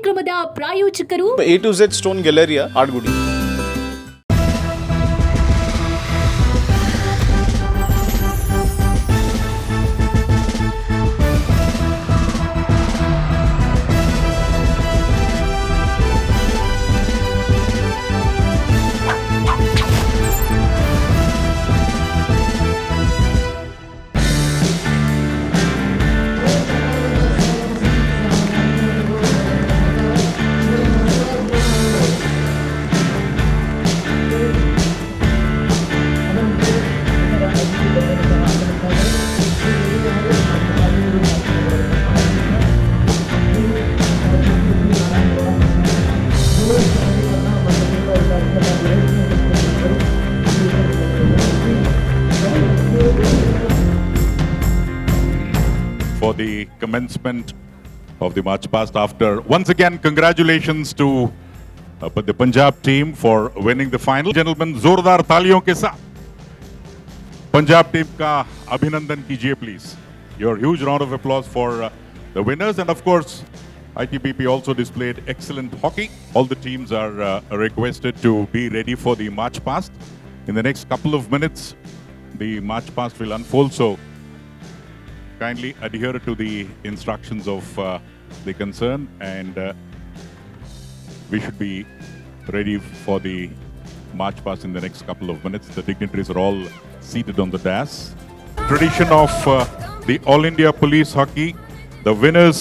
ಕಾರ್ಯಕ್ರಮದ ಪ್ರಾಯೋಜಕರು A to Z Stone Galleria, Adgudi. For the commencement of the march past after. Once again, congratulations to the Punjab team for winning the final. Gentlemen, जोरदार तालियों के साथ Punjab team का अभिनंदन कीजिए please. Your huge round of applause for the winners, and of course, ITBP also displayed excellent hockey. All the teams are requested to be ready for the march past. In the next couple of minutes, the march past will unfold, so kindly adhere to the instructions of the concern, and we should be ready for the march past in the next couple of minutes. The dignitaries are all seated on the dais. Tradition of the All India Police Hockey, the winners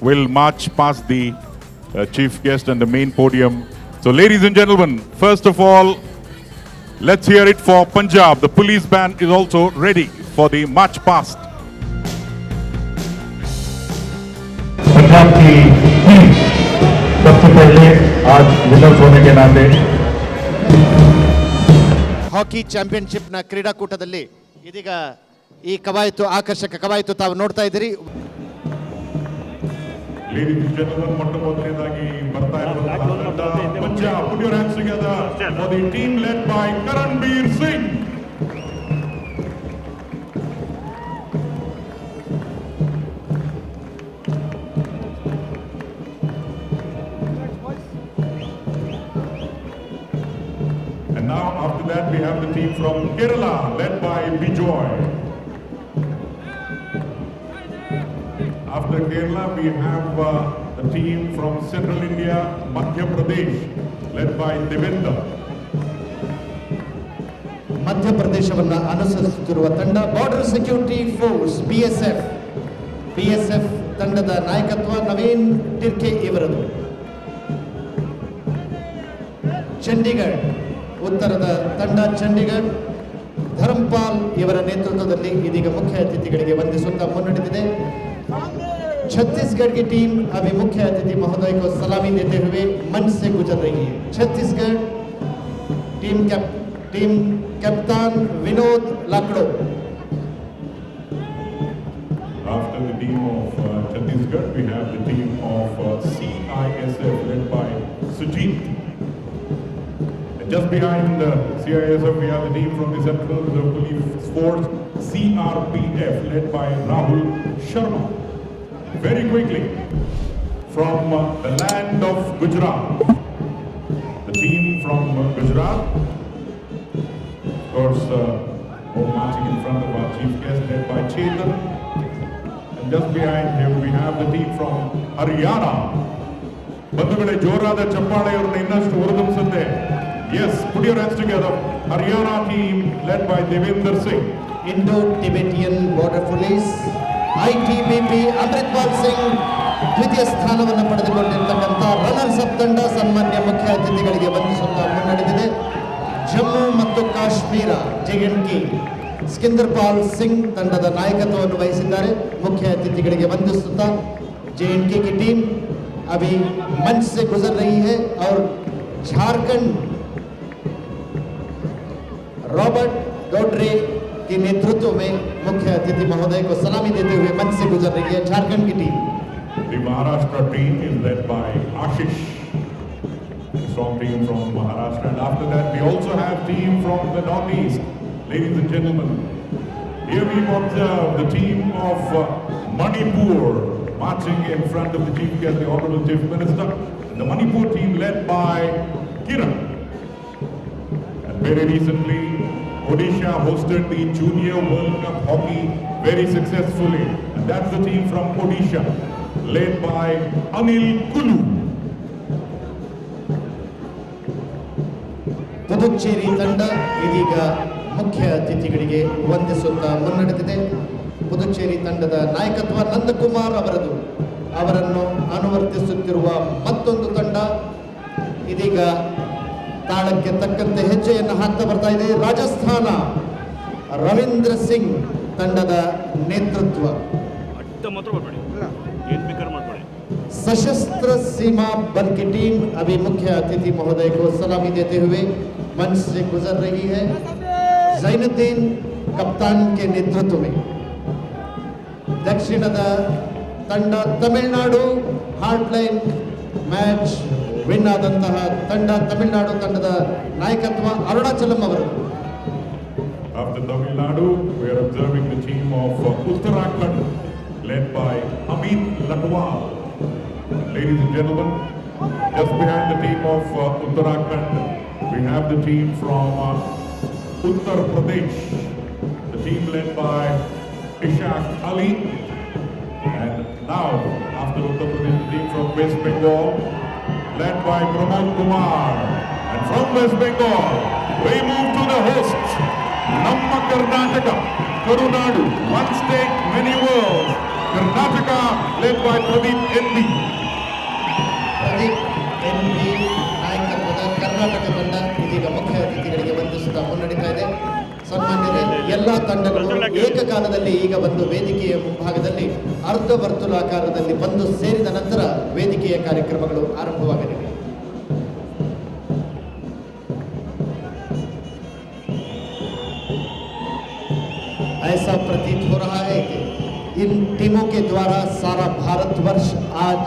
will march past the chief guest and the main podium. So ladies and gentlemen, first of all, let's hear it for Punjab. The police band is also ready for the march past. Punjab की team सबसे पहले आज winners होने के नाते ಹಾಕಿ ಚಾಂಪಿಯನ್ಶಿಪ್ನ ಕ್ರೀಡಾಕೂಟದಲ್ಲಿ ಇದೀಗ ಈ ಕವಾಯತು ಆಕರ್ಷಕ ಕವಾಯತು ತಾವು ನೋಡ್ತಾ ಇದ್ದೀರಿ. Ladies and gentlemen, ಮೊಟ್ಟಮೊದಲನೇದಾಗಿ ಬರ್ತಾ ಇರುವಂತಹ Punjab, put your hands together for the team led by Karanbir Singh. And now after that we have the team from Kerala led by Bijoy. After Kerala we have the team from Central India, Madhya Pradesh led by Devendra. ಮಧ್ಯಪ್ರದೇಶವನ್ನು ಅನುಸರಿಸುತ್ತಿರುವ ತಂಡ border security force BSF ತಂಡದ ನಾಯಕತ್ವ ನವೀನ್ ಟಿರ್ಕೆ ಇವರದು. ಚಂಡೀಗಢ ಉತ್ತರದ ತಂಡ ಚಂಡೀಗಢ ಧರ್ಮಪಾಲ್ ಇವರ ನೇತೃತ್ವದಲ್ಲಿ ಇದೀಗ ಮುಖ್ಯ ಅತಿಥಿಗಳಿಗೆ ವಂದಿಸುತ್ತಾ ಮುನ್ನಡೆದಿದೆ. छत्तीसगढ़ की टीम अभी मुख्य अतिथि महोदय को सलामी देते हुए मंच से गुजर रही है. छत्तीसगढ़ टीम कप्तान Vinod लाकड़ो. After the team of Chhattisgarh, we have the team of CISF led by Sujit. And just behind CISF, we have the team from the Central Reserve Police Force, CRPF, led by Rahul Sharma. Very quickly, from the land of Gujarat, the team from Gujarat, of course, marching in front of our chief guest, led by Chetan. And just behind him, we have the team from Haryana. ಬಂಧುಗಳೇ, ಜೋರಾದ ಚಪ್ಪಾಳೆ ಅವರನ್ನು ಇನ್ನಷ್ಟು ಹೊರತುಂಬಿಸುತ್ತೆ. Yes, put your hands together. Haryana team led by Devendra Singh. Indo-Tibetan Border Police ITBP Amritpal Singh ದ್ವಿತೀಯ ಸ್ಥಾನವನ್ನು ಪಡೆದುಕೊಂಡಿರ್ತಕ್ಕಂಥ runners up ತಂಡ ಸನ್ಮಾನ್ಯ ಮುಖ್ಯ ಅತಿಥಿಗಳಿಗೆ ವಂದಿಸುತ್ತಾ ಮುನ್ನಡೆದಿದೆ. ಜಮ್ಮು ಮತ್ತು ಕಾಶ್ಮೀರ JNK ಸ್ಕಿಂದರ್ ಪಾಲ್ ಸಿಂಗ್ ತಂಡದ ನಾಯಕತ್ವವನ್ನು ವಹಿಸಿದ್ದಾರೆ. ಮುಖ್ಯ ಅತಿಥಿಗಳಿಗೆ ವಂದಿಸುತ್ತಾ JNK की टीम अभी मंच से गुजर रही है और झारखंड रॉबर्ट डोड्रे के नेतृत्व में मुख्य अतिथि महोदय को सलामी देते हुए मंच से गुजर रही है झारखंड की team. The Maharashtra team is led by Ashish, a strong team from Maharashtra. And after that, we also have team from the Northeast. Ladies and gentlemen, here we observe the team of Manipur, marching in front of the Chief Guest, the Honorable Chief Minister, and the Manipur team led by Kiran. And very recently, Odisha hosted the Junior World Cup Hockey very successfully. And that's the team from Odisha, led by Anil Kulu. Puducherry ತಂಡ ಇದೀಗ ಮುಖ್ಯ ಅತಿಥಿಗಳಿಗೆ ವಂದಿಸುತ್ತಾ ಮುನ್ನಡೆದಿದೆ. ಪುದುಚೇರಿ ತಂಡದ ನಾಯಕತ್ವ ನಂದಕುಮಾರ್ ಅವರನ್ನು ಅನುವರ್ತಿಸುತ್ತಿರುವ ಮತ್ತೊಂದು ತಂಡ ಇದೀಗ ತಾಳಕ್ಕೆ ತಕ್ಕಂತೆ ಹೆಜ್ಜೆಯನ್ನು ಹಾಕ್ತಾ ಬರ್ತಾ ಇದೆ. ರಾಜಸ್ಥಾನ ರವೀಂದ್ರ ಸಿಂಗ್ ತಂಡದ ನೇತೃತ್ವ. सशस्त्र सीमा बल की टीम अभी मुख्य अतिथि महोदय को सलामी देते हुए मंच से गुजर रही है. ज़ैनुद्दीन कप्तान के नेतृत्व में दक्षिणದ ತಂಡ ತಮಿಳುನಾಡು ಹಾರ್ಡ್ಲೈನ್ ಮ್ಯಾಚ್ ವಿನ್ ಆದಂತಹ ತಂಡ ತಮಿಳುನಾಡು ತಂಡದ ನಾಯಕತ್ವ ಅರುಣಾಚಲಂ ಅವರು. After Tamil Nadu, we are observing the team of Uttarakhand, led by Amit Latwal. Ladies and gentlemen, just behind the team of Uttarakhand, we have the team from Uttar Pradesh, the team led by Ishaq Ali. And now, after Uttar Pradesh, the team from West Bengal, led by Pramod Kumar. And from West Bengal, we move to the hosts, Namma Karnataka, Karunadu, one state, many worlds. Karnataka, led by Pradeep N.B. Pradeep ಎನ್.ಬಿ. ನಾಯಕತ್ವದ ಕರ್ನಾಟಕ ತಂಡ ಇದೀಗ ಮುಖ್ಯ ಅತಿಥಿಗಳಿಗೆ ವಂದಿಸುತ್ತಾ ಮುನ್ನಡೀತಾ ಇದೆ. ಸನ್ಮಾನ್ಯರೇ, ಎಲ್ಲ ತಂಡಗಳು ಏಕಕಾಲದಲ್ಲಿ ಈಗ ಬಂದು ವೇದಿಕೆಯ ಮುಂಭಾಗದಲ್ಲಿ ಅರ್ಧ ವರ್ತುಲಾಕಾರದಲ್ಲಿ ಬಂದು ಸೇರಿದ ನಂತರ ವೇದಿಕೆಯ ಕಾರ್ಯಕ್ರಮಗಳು ಆರಂಭವಾಗಲಿವೆ. ऐसा प्रतीत हो रहा है कि इन टीमों के द्वारा सारा भारतवर्ष आज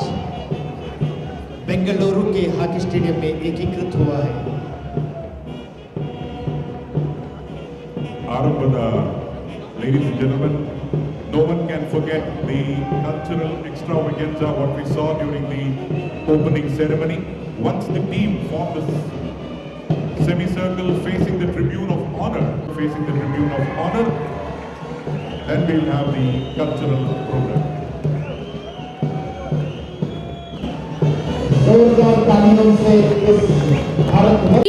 बेंगलुरु के हॉकी स्टेडियम में एकीकृत हुआ है. Arambada, ladies and gentlemen, no one can forget the cultural extravaganza what we saw during the opening ceremony. Once the team formed the semicircle facing the Tribune of Honor, then we'll have the cultural program.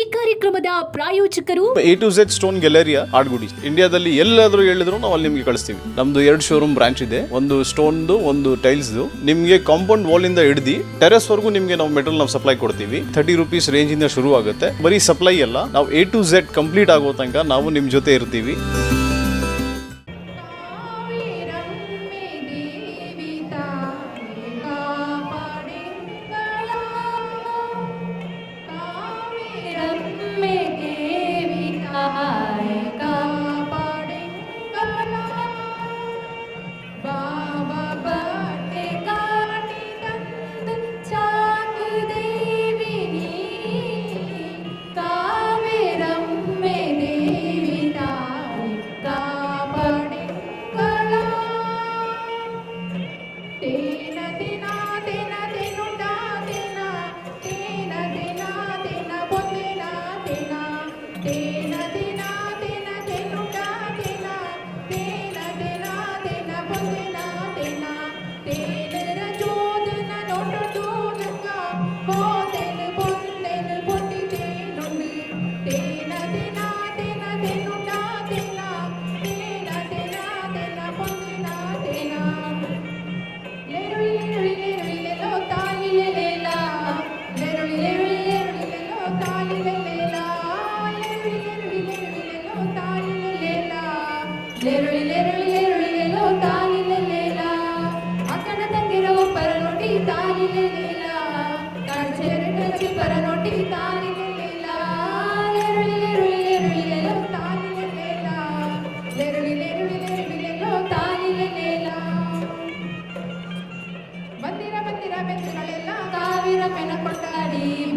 ಈ ಕಾರ್ಯಕ್ರಮದ ಪ್ರಾಯೋಜಕರು A to Z stone Galleria Adugodi. ಇಂಡಿಯಾದಲ್ಲಿ ಎಲ್ಲಾದ್ರೂ ಹೇಳಿದ್ರು ನಾವು ಅಲ್ಲಿ ನಿಮ್ಗೆ ಕಳಿಸ್ತೀವಿ. ನಮ್ದು 2 ಶೋರೂಮ್ ಬ್ರಾಂಚ್ ಇದೆ, ಒಂದು ಸ್ಟೋನ್ದು ಒಂದು ಟೈಲ್ಸ್ದು. ನಿಮ್ಗೆ ಕಾಂಪೌಂಡ್ ವಾಲ್ ಇಂದ ಹಿಡಿದು ಟೆರೆಸ್ ವರೆಗೂ ನಿಮ್ಗೆ ನಾವು ಮೆಟಲ್ ನಾವು ಸಪ್ಲೈ ಕೊಡ್ತೀವಿ. 30 ರೂಪೀಸ್ ರೇಂಜ್ ಇಂದ ಶುರು ಆಗುತ್ತೆ. ಬರೀ ಸಪ್ಲೈ ಅಲ್ಲ, ನಾವು A to Z ಕಂಪ್ಲೀಟ್ ಆಗೋ ತನಕ ನಾವು ನಿಮ್ ಜೊತೆ ಇರ್ತೀವಿ.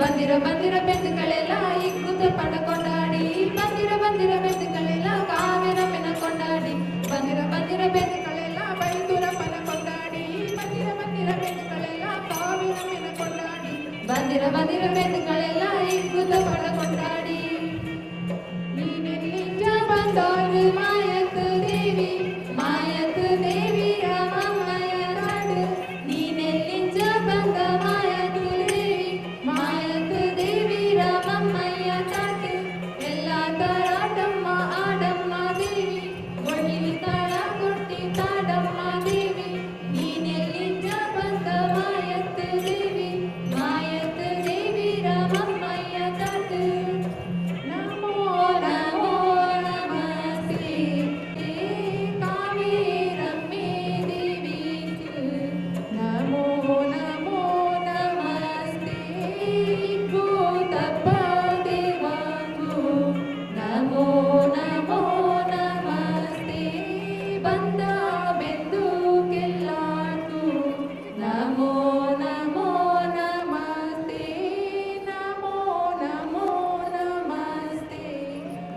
ಬಂದಿರ ಬಂದಿರ ಬೆಂದುಗಳೆಲ್ಲ ಇಕ್ಕುತ್ತ ಪಡ ಕೊಂಡಾಡಿ ಬಂದಿರ ಬಂದಿರ ಬೆಂದುಗಳೆಲ್ಲ ಕಾವೇರ ಪೆನ ಕೊಂಡಾಡಿ ಬಂದಿರ ಬಂದಿರ ಬೆಂದುಗಳೆಲ್ಲ ಬೈದೂರ ಪನ ಕೊಂಡಾಡಿ ಬಂದಿರ ಬಂದಿರ ಬಂದಿರ ಬಂದಿರ ಬೆಟ್ಟಗಳೆಲ್ಲ ಇಕ್ಕುತ್ತ ಪಡಕೊಂಡಾಡಿ ನೀನೆಲ್ಲಿಂದ ಬಂದೋಳು ಮಾಯಕ್ಕ ದೇವಿ ರಾಮಮ್ಮಯ ನಾಡು ನೀನೆಲ್ಲಿಂದ ಬಂದ ಮಾಯಕ್ಕ ದೇವಿ ರಾಮಮ್ಮಯ್ಯ ಕಾಟು ಎಲ್ಲ ತರಾಟಮ್ಮ ಆಡಮ್ಮ ದೇವಿ ಒಳ್ಳಿ ತಾಳ ಕೊಟ್ಟಿ ತಾಡಮ್ಮ ದೇವಿ ನೀನೆಲ್ಲಿಂದ ಬಂದ ಮಾಯಕ್ಕ ದೇವಿ ರಾಮಮ್ಮಯ್ಯ ಕಾಟು ನಮೋ ನಮೋ ನಮಸ್ತೆ ಕಾವೇರಮ್ಮೆ ದೇವಿಗೆ ನಮೋ ನಮೋ ನಮಸ್ತೆ ಭೂತಪ್ಪ ದೇವಾಂಗು ನಮೋ ನಮೋ ನಮಸ್ತೆ ಬಂದ ಬೆಂದು ಕೆಲ್ಲಾಟು ನಮೋ ನಮೋ ನಮಸ್ತೆ ನಮೋ ನಮೋ ನಮಸ್ತೆ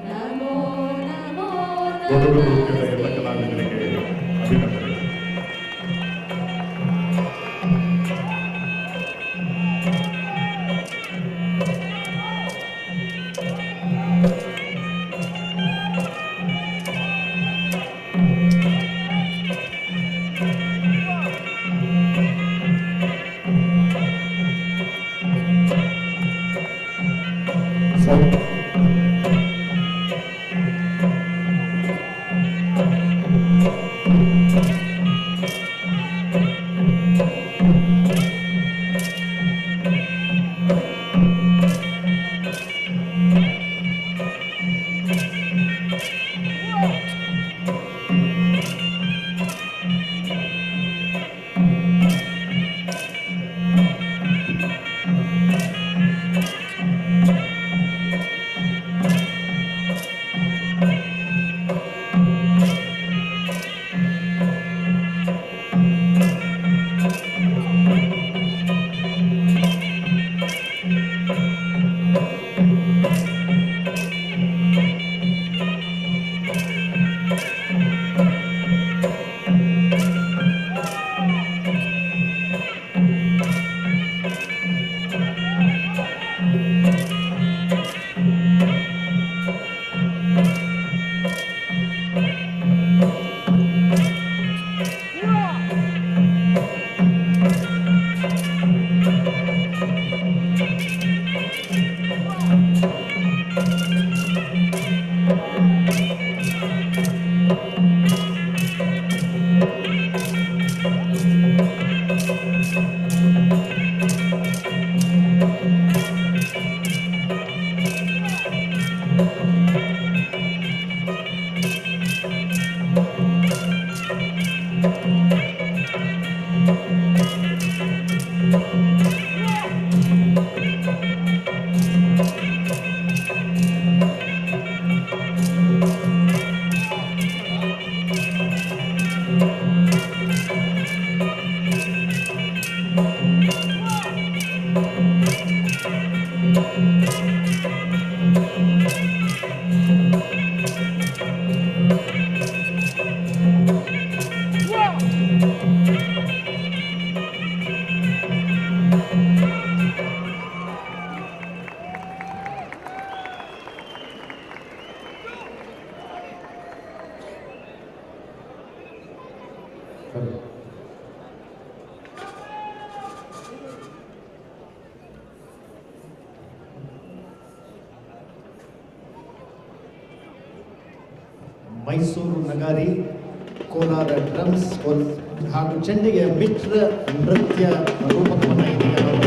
ನಮೋ ನಮೋ ಕೊಡಗು ನಮಸ್ತೆ ನೃತ್ಯದ ಎಲ್ಲ ಕಲಾವಿದರಿಗೆ ಅಭಿನಂದನೆಗಳು. ಸರ್ ಮೈಸೂರು ನಗಾರಿ, ಕೋಲಾರ ಡ್ರಮ್ಸ್ ಹಾಗೂ ಚೆಂಡಿಗೆ ಮಿತ್ರ ನೃತ್ಯ ರೂಪಕವನ್ನು ಇದೀಗ ನಾವು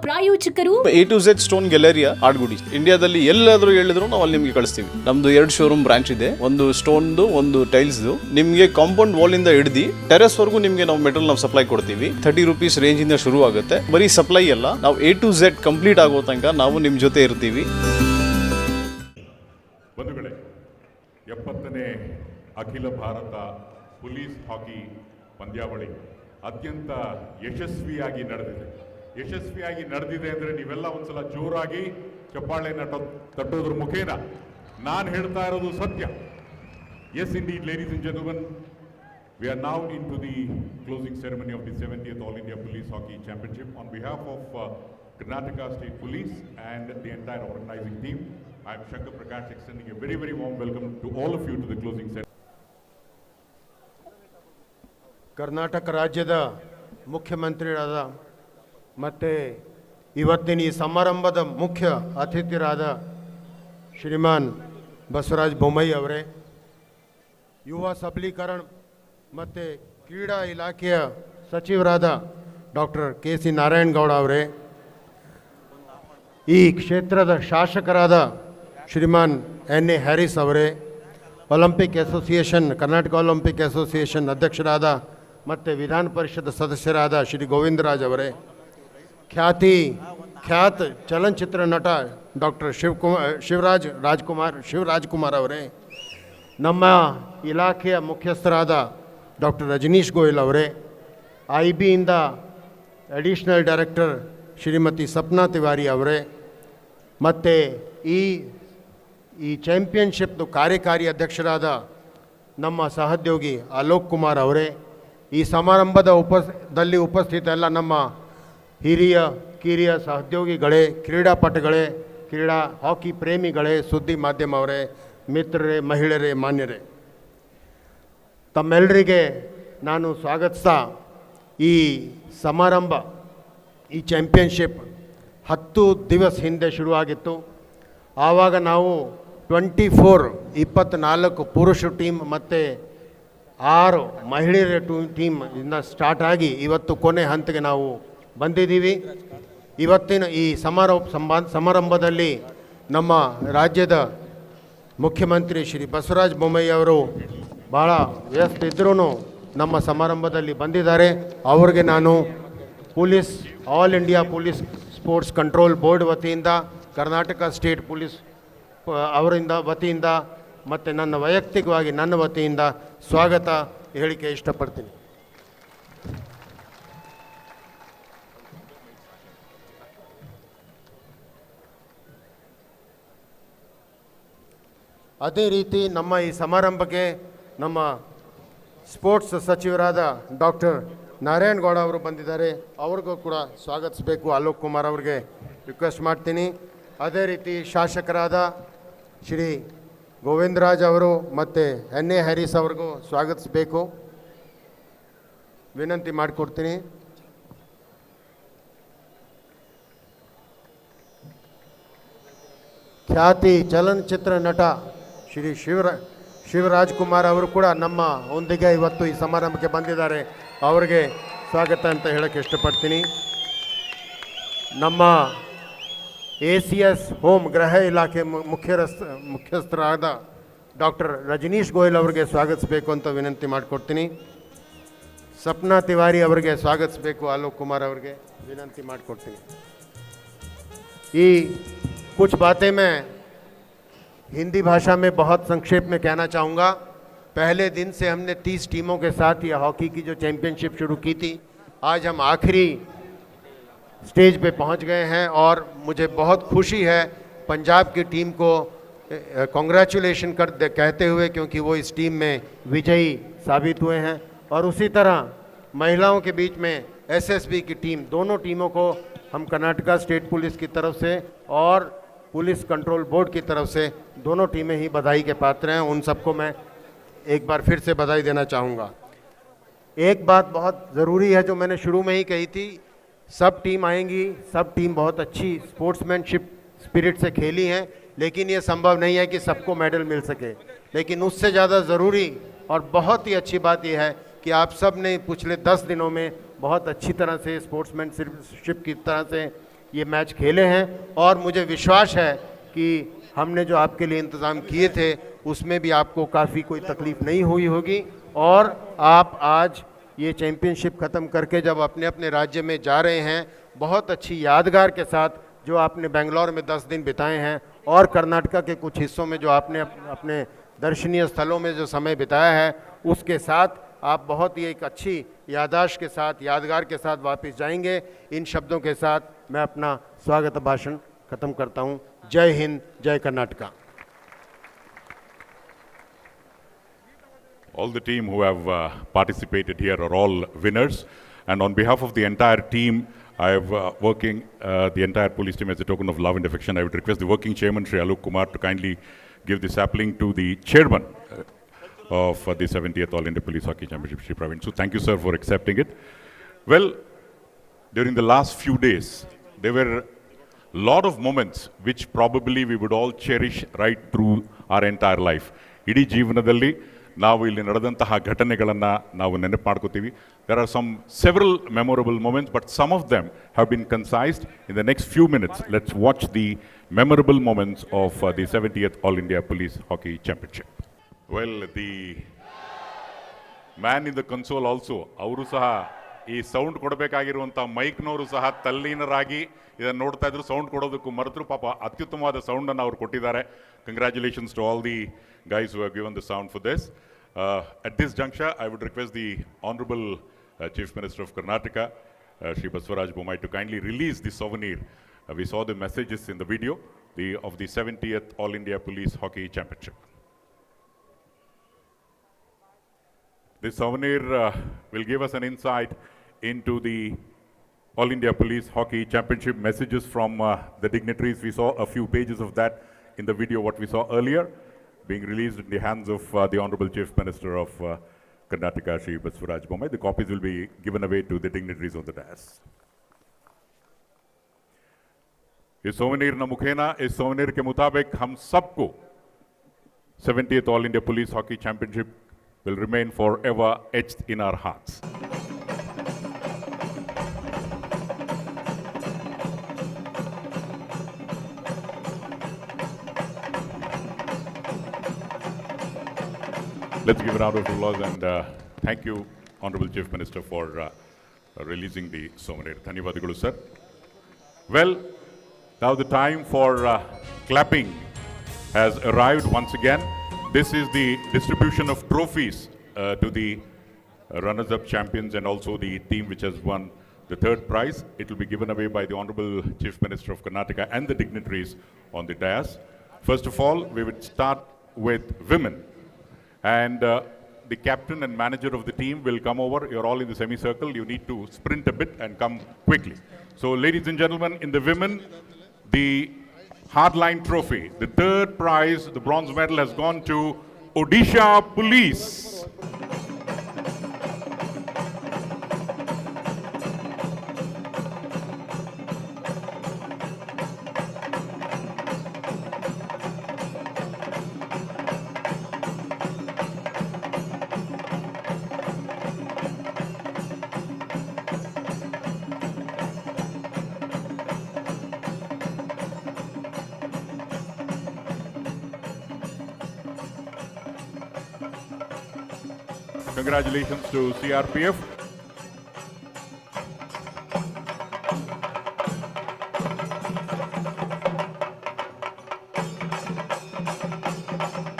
ಪ್ರಾಯೋಜಕರು A to Z stone Galleria Adugodi. ಇಂಡಿಯಾದಲ್ಲಿ ಎಲ್ಲಾದ್ರೂ ಹೇಳಿದ್ರು ನಾವು ಅಲ್ಲಿ ನಿಮ್ಗೆ ಕಳಿಸ್ತೀವಿ. ನಮ್ದು 2 ಶೋರೂಮ್ ಬ್ರಾಂಚ್ ಇದೆ. ಒಂದು ಸ್ಟೋನ್ದು, ಒಂದು ಟೈಲ್ಸ್ದು. ನಿಮ್ಗೆ ಕಾಂಪೌಂಡ್ ವಾಲ್ ಇಂದ ಹಿಡಿದು ಟೆರೆಸ್ ವರೆಗೂ ನಿಮ್ಗೆ ನಾವು ಮೆಟೀರಿಯಲ್ ನಾವು ಸಪ್ಲೈ ಕೊಡ್ತೀವಿ. 30 ರೂಪೀಸ್ ರೇಂಜ್ ಇಂದ ಶುರು ಆಗುತ್ತೆ. ಬರೀ ಸಪ್ಲೈ ಅಲ್ಲ, ನಾವು A to Z ಕಂಪ್ಲೀಟ್ ಆಗೋ ತನಕ ನಾವು ನಿಮ್ ಜೊತೆ ಇರ್ತೀವಿ. ಬಂಧುಗಳೇ, 70ನೇ ಅಖಿಲ ಭಾರತ ಪೊಲೀಸ್ ಹಾಕಿ ಪಂದ್ಯಾವಳಿ ಅತ್ಯಂತ ಯಶಸ್ವಿಯಾಗಿ ನಡೆದಿದೆ ಅಂದರೆ ನೀವೆಲ್ಲ ಒಂದ್ಸಲ ಜೋರಾಗಿ ಚಪ್ಪಾಳೆನ ತಟ್ಟೋದ್ರ ಮುಖೇನ ನಾನು ಹೇಳ್ತಾ ಇರೋದು ಸತ್ಯ. Yes indeed, ladies and gentlemen, we are now into the closing ceremony of the 70th All India Police Hockey Championship. On behalf of Karnataka State Police and the entire organizing team, I am Shankar Prakash extending a very, very warm welcome to all of you to the closing ceremony. Karnataka ರಾಜ್ಯದ ಮುಖ್ಯಮಂತ್ರಿರಾದ ಮತ್ತು ಇವತ್ತಿನ ಈ ಸಮಾರಂಭದ ಮುಖ್ಯ ಅತಿಥಿರಾದ ಶ್ರೀಮಾನ್ ಬಸವರಾಜ ಬೊಮ್ಮಾಯಿ ಅವರೇ, ಯುವ ಸಬಲೀಕರಣ ಮತ್ತು ಕ್ರೀಡಾ ಇಲಾಖೆಯ ಸಚಿವರಾದ ಡಾಕ್ಟರ್ KC ನಾರಾಯಣಗೌಡ ಅವರೇ, ಈ ಕ್ಷೇತ್ರದ ಶಾಸಕರಾದ ಶ್ರೀಮಾನ್ NA ಹ್ಯಾರಿಸ್ ಅವರೇ, Olympic association, Karnataka Olympic association ಅಧ್ಯಕ್ಷರಾದ ಮತ್ತು ವಿಧಾನ ಪರಿಷತ್ ಸದಸ್ಯರಾದ ಶ್ರೀ ಗೋವಿಂದರಾಜ್ ಅವರೇ, ಖ್ಯಾತ ಚಲನಚಿತ್ರ ನಟ ಡಾಕ್ಟರ್ ಶಿವರಾಜ್ ಕುಮಾರ್ ಅವರೇ, ನಮ್ಮ ಇಲಾಖೆಯ ಮುಖ್ಯಸ್ಥರಾದ ಡಾಕ್ಟರ್ ರಜನೀಶ್ ಗೋಯಲ್ ಅವರೇ, IB-ಇಂದ ಅಡಿಷನಲ್ ಡೈರೆಕ್ಟರ್ ಶ್ರೀಮತಿ ಸಪ್ನಾ ತಿವಾರಿ ಅವರೇ, ಮತ್ತು ಈ ಚಾಂಪಿಯನ್ಶಿಪ್ದು ಕಾರ್ಯಕಾರಿ ಅಧ್ಯಕ್ಷರಾದ ನಮ್ಮ ಸಹೋದ್ಯೋಗಿ ಅಲೋಕ್ ಕುಮಾರ್ ಅವರೇ, ಈ ಸಮಾರಂಭದ ಉಪಸ್ಥಿತ ಎಲ್ಲ ನಮ್ಮ ಕಿರಿಯ ಸಹೋದ್ಯೋಗಿಗಳೇ, ಕ್ರೀಡಾಪಟುಗಳೇ, ಹಾಕಿ ಪ್ರೇಮಿಗಳೇ, ಸುದ್ದಿ ಮಾಧ್ಯಮವರೇ, ಮಿತ್ರರೇ, ಮಹಿಳೆಯರೇ, ಮಾನ್ಯರೇ, ತಮ್ಮೆಲ್ಲರಿಗೆ ನಾನು ಸ್ವಾಗತಿಸ್ತಾ, ಈ ಸಮಾರಂಭ, ಈ ಚಾಂಪಿಯನ್ಶಿಪ್ 10 ದಿವಸ ಹಿಂದೆ ಶುರುವಾಗಿತ್ತು. ಆವಾಗ ನಾವು 24 ಪುರುಷ ಟೀಮ್ ಮತ್ತು 6 ಮಹಿಳೆಯರ ಟೀಮ್ ಇಂದ ಸ್ಟಾರ್ಟ್ ಆಗಿ ಇವತ್ತು ಕೊನೆ ಹಂತಕ್ಕೆ ನಾವು ಬಂದಿದ್ದೀವಿ. ಇವತ್ತಿನ ಈ ಸಮಾರಂಭದಲ್ಲಿ ನಮ್ಮ ರಾಜ್ಯದ ಮುಖ್ಯಮಂತ್ರಿ ಶ್ರೀ ಬಸವರಾಜ ಬೊಮ್ಮಾಯಿ ಅವರು ಭಾಳ ವ್ಯಸ್ತ ಇದ್ರೂ ನಮ್ಮ ಸಮಾರಂಭದಲ್ಲಿ ಬಂದಿದ್ದಾರೆ. ಅವರಿಗೆ ನಾನು all India police sports control board ವತಿಯಿಂದ, ಕರ್ನಾಟಕ ಸ್ಟೇಟ್ ಪೊಲೀಸ್ ವತಿಯಿಂದ ಮತ್ತು ನನ್ನ ವೈಯಕ್ತಿಕವಾಗಿ ನನ್ನ ವತಿಯಿಂದ ಸ್ವಾಗತ ಹೇಳಿಕೆ ಇಷ್ಟಪಡ್ತೀನಿ. ಅದೇ ರೀತಿ ನಮ್ಮ ಈ ಸಮಾರಂಭಕ್ಕೆ ನಮ್ಮ ಸ್ಪೋರ್ಟ್ಸ್ ಸಚಿವರಾದ ಡಾಕ್ಟರ್ ನಾರಾಯಣಗೌಡ ಅವರು ಬಂದಿದ್ದಾರೆ. ಅವ್ರಿಗೂ ಕೂಡ ಸ್ವಾಗತಿಸಬೇಕು, ಅಲೋಕ್ ಕುಮಾರ್ ಅವ್ರಿಗೆ ರಿಕ್ವೆಸ್ಟ್ ಮಾಡ್ತೀನಿ. ಅದೇ ರೀತಿ ಶಾಸಕರಾದ ಶ್ರೀ ಗೋವಿಂದರಾಜ್ ಅವರು ಮತ್ತು NA ಹ್ಯಾರಿಸ್ ಅವ್ರಿಗೂ ಸ್ವಾಗತಿಸಬೇಕು, ವಿನಂತಿ ಮಾಡಿಕೊಡ್ತೀನಿ. ಖ್ಯಾತಿ ಚಲನಚಿತ್ರ ನಟ ಶ್ರೀ ಶಿವರಾಜ್ ಕುಮಾರ್ ಅವರು ಕೂಡ ನಮ್ಮ ಒಂದಿಗೆ ಇವತ್ತು ಈ ಸಮಾರಂಭಕ್ಕೆ ಬಂದಿದ್ದಾರೆ. ಅವರಿಗೆ ಸ್ವಾಗತ ಅಂತ ಹೇಳಕ್ಕೆ ಇಷ್ಟಪಡ್ತೀನಿ. ನಮ್ಮ ACS ಹೋಮ್ ಗೃಹ ಇಲಾಖೆ ಮುಖ್ಯಸ್ಥರಾದ ಡಾಕ್ಟರ್ ರಜನೀಶ್ ಗೋಯಲ್ ಅವರಿಗೆ ಸ್ವಾಗತಿಸಬೇಕು ಅಂತ ವಿನಂತಿ ಮಾಡಿಕೊಡ್ತೀನಿ. ಸಪ್ನಾ ತಿವಾರಿ ಅವರಿಗೆ ಸ್ವಾಗತಿಸಬೇಕು, ಅಲೋಕ್ ಕುಮಾರ್ ಅವರಿಗೆ विनंती ಮಾಡಿಕೊಡ್ತೀನಿ. ये कुछ बातें मैं हिंदी भाषा में बहुत संक्षेप में कहना चाहूँगा. पहले दिन से हमने 30 टीमों के साथ ये हॉकी की जो चैम्पियनशिप शुरू की थी, आज हम आखिरी स्टेज पे पहुंच गए हैं और मुझे बहुत खुशी है पंजाब की टीम को कॉन्ग्रेचुलेशन कहते हुए, क्योंकि वो इस टीम में विजयी साबित हुए हैं. और उसी तरह महिलाओं के बीच में SSB की टीम, दोनों टीमों को हम कर्नाटका स्टेट पुलिस की तरफ से और पुलिस कंट्रोल बोर्ड की तरफ से दोनों टीमें ही बधाई के पात्र हैं. उन सबको मैं एक बार फिर से बधाई देना चाहूँगा. एक बात बहुत ज़रूरी है जो मैंने शुरू में ही कही थी, सब टीम आएंगी, सब टीम बहुत अच्छी स्पोर्ट्समैनशिप स्पिरिट से खेली हैं, लेकिन ये संभव नहीं है कि सबको मेडल मिल सके. लेकिन उससे ज़्यादा ज़रूरी और बहुत ही अच्छी बात यह है कि आप सब ने पिछले 10 दिनों में बहुत अच्छी तरह से स्पोर्ट्समैनशिप की तरह से ये मैच खेले हैं और मुझे विश्वास है कि हमने जो आपके लिए इंतज़ाम किए थे उसमें भी आपको काफ़ी कोई तकलीफ़ नहीं हुई होगी और आप आज ये चैम्पियनशिप ख़त्म करके जब अपने अपने राज्य में जा रहे हैं बहुत अच्छी यादगार के साथ जो आपने बेंगलोर में 10 दिन बिताए हैं और कर्नाटका के कुछ हिस्सों में जो आपने अपने दर्शनीय स्थलों में जो समय बिताया है उसके साथ आप बहुत ही एक अच्छी याददाश्त के साथ यादगार के साथ वापस जाएंगे। इन शब्दों के साथ मैं अपना स्वागत भाषण ख़त्म करता हूँ। जय हिंद, जय Karnataka. All the team who have participated here are all winners. And on behalf of the entire team, I have working the entire police team as a token of love and affection. I would request the working chairman, Shri Alok Kumar, to kindly give the sapling to the chairman of the 70th All India Police Hockey Championship, Shri Praveen. So thank you, sir, for accepting it. Well, during the last few days, there were a lot of moments which probably we would all cherish right through our entire life. ಇಡೀ ಜೀವನದಲ್ಲಿ ನಾವು ಇಲ್ಲಿ ನಡೆದಂತಹ ಘಟನೆಗಳನ್ನು ನಾವು ನೆನಪು ಮಾಡ್ಕೋತೀವಿ. There are several memorable moments, but some of them have been concised. In the next few minutes, let's watch the memorable moments of the 70th All India Police Hockey Championship. Well, the man in the console also, ಅವರು ಸಹ ಈ sound ಕೊಡಬೇಕಾಗಿರುವಂಥ ಮೈಕ್ನವರು ಸಹ ತಲ್ಲೀನರಾಗಿ ಇದನ್ನು ನೋಡ್ತಾ ಇದ್ರು, sound ಕೊಡೋದಕ್ಕೂ ಮರೆತರು. ಪಾಪ ಅತ್ಯುತ್ತಮವಾದ ಸೌಂಡನ್ನು ಅವ್ರು ಕೊಟ್ಟಿದ್ದಾರೆ. Congratulations to all the guys who have given the sound for this. At this juncture, I would request the Honorable Chief Minister of Karnataka, Shri Baswaraj Bommai, to kindly release the souvenir. We saw the messages in the video of the 70th All India Police Hockey Championship. This souvenir will give us an insight into the All India Police Hockey Championship messages from the dignitaries. We saw a few pages of that in the video, what we saw earlier, being released in the hands of the Honorable Chief Minister of Karnataka, Shri Baswaraj Bommai. The copies will be given away to the dignitaries on the dais. इस सोवेनिर न मुखेना, इस सोवेनिर के मुताबिक हम सबको 70th All India Police Hockey Championship will remain forever etched in our hearts. Let's give a round of applause and thank you, Honorable Chief Minister, for releasing the souvenir. Dhanyavadagalu, sir. Well, now the time for clapping has arrived once again. This is the distribution of trophies to the runners-up champions and also the team which has won the third prize. It will be given away by the Honorable Chief Minister of Karnataka and the dignitaries on the dais. First of all, we would start with women. And the captain and manager of the team will come over. You're all in the semicircle. You need to sprint a bit and come quickly. So, ladies and gentlemen, in the women, the Hardline Trophy, the third prize, the bronze medal, has gone to Odisha Police. Congratulations to CRPF.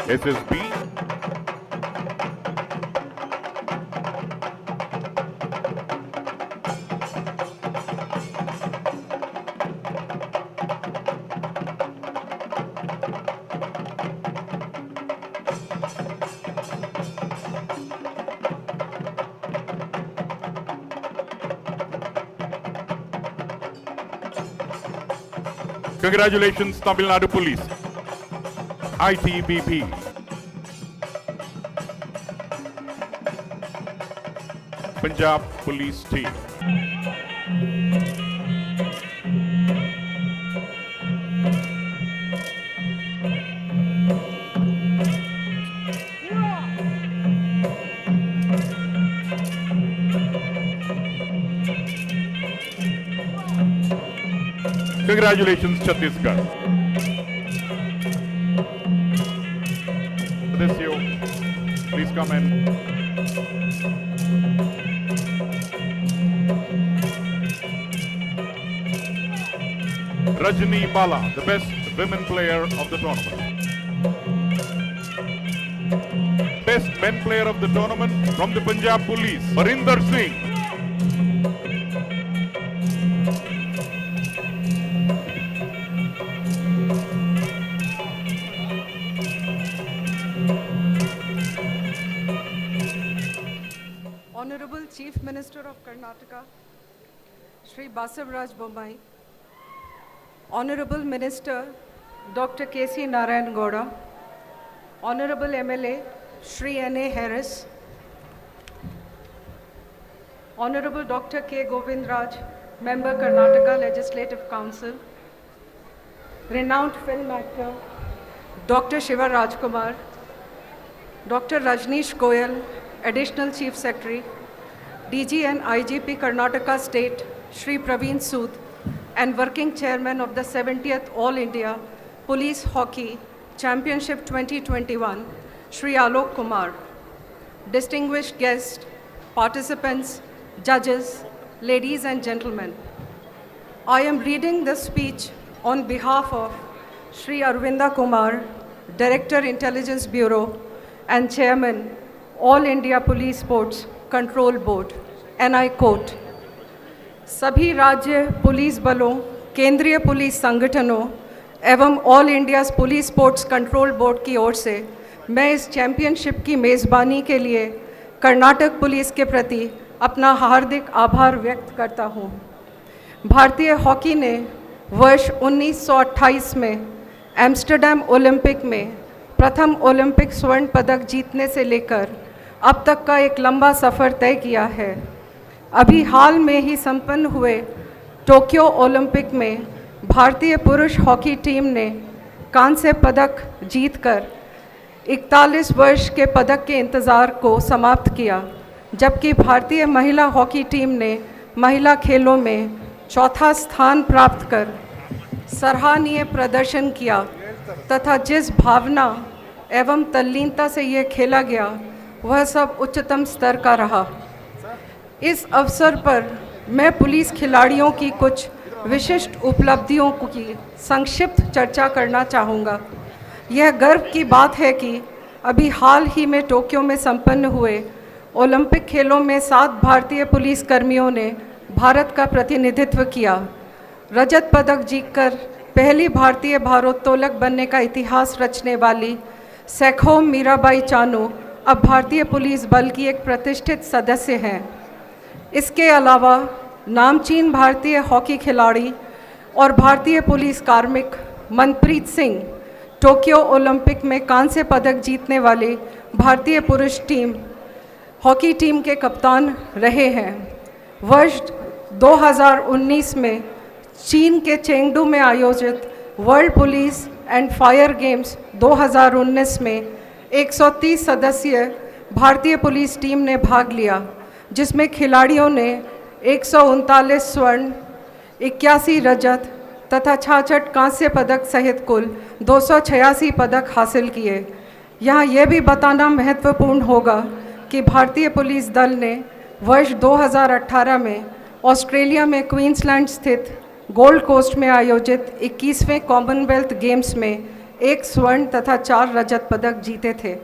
SSB. Congratulations, Tamil Nadu Police. ITBP. Punjab Police Team. Congratulations, Chhattisgarh. This you, please come in. Rajni Bala, the best women player of the tournament. Best men player of the tournament from the Punjab Police, Harinder Singh. Honorable Chief Minister of Karnataka, Shri Basavaraj Bommai, Honorable Minister Dr. K.C. Narayan Gowda, Honorable MLA Shri N.A. Harris, Honorable Dr. K. Govind Raj, Member Karnataka Legislative Council, renowned film actor Dr. Shiva Rajkumar, Dr. Rajneesh Goyal, Additional Chief Secretary, DG and IGP Karnataka State, Shri Praveen Sood, and Working Chairman of the 70th All India Police Hockey Championship 2021, Shri Alok Kumar, distinguished guests, participants, judges, ladies and gentlemen. I am reading this speech on behalf of Shri Arvinda Kumar, Director Intelligence Bureau and Chairman, All India Police Sports Control Board, and I quote, सभी राज्य police बलों, केंद्रीय police संगठनों एवं all India police sports control board की ओर से मैं इस चैंपियनशिप की मेज़बानी के लिए कर्नाटक पुलिस के प्रति अपना हार्दिक आभार व्यक्त करता हूँ। भारतीय हॉकी ने वर्ष 1928 में एम्स्टर्डम ओलंपिक में प्रथम ओलंपिक स्वर्ण पदक जीतने से लेकर अब तक का एक लंबा सफ़र तय किया है। अभी हाल में ही संपन्न हुए टोक्यो ओलंपिक में भारतीय पुरुष हॉकी टीम ने कांस्य पदक जीतकर 41 वर्ष के पदक के इंतज़ार को समाप्त किया, जबकि भारतीय महिला हॉकी टीम ने महिला खेलों में चौथा स्थान प्राप्त कर सराहनीय प्रदर्शन किया तथा जिस भावना एवं तल्लीनता से ये खेला गया वह सब उच्चतम स्तर का रहा। इस अवसर पर मैं पुलिस खिलाड़ियों की कुछ विशिष्ट उपलब्धियों की संक्षिप्त चर्चा करना चाहूँगा। यह गर्व की बात है कि अभी हाल ही में टोक्यो में संपन्न हुए ओलंपिक खेलों में 7 भारतीय पुलिस कर्मियों ने भारत का प्रतिनिधित्व किया। रजत पदक जीतकर पहली भारतीय भारोत्तोलक बनने का इतिहास रचने वाली सैखोम मीराबाई चानू अब भारतीय पुलिस बल की एक प्रतिष्ठित सदस्य हैं। इसके अलावा नामचीन भारतीय हॉकी खिलाड़ी और भारतीय पुलिस कार्मिक मनप्रीत सिंह टोक्यो ओलंपिक में कांस्य पदक जीतने वाले भारतीय पुरुष हॉकी टीम के कप्तान रहे हैं। वर्ष 2019 में चीन के चेंगडू में आयोजित world police and fire games 2019 में 130 सदस्यीय भारतीय पुलिस टीम ने भाग लिया, जिसमें खिलाड़ियों ने 139 स्वर्ण, 81 रजत तथा 66 कांस्य पदक सहित कुल 286 पदक हासिल किए। यहाँ यह भी बताना महत्वपूर्ण होगा कि भारतीय पुलिस दल ने वर्ष 2018 में ऑस्ट्रेलिया में क्वींसलैंड स्थित गोल्ड कोस्ट में आयोजित 21वें कॉमनवेल्थ गेम्स में 1 स्वर्ण तथा 4 रजत पदक जीते थे।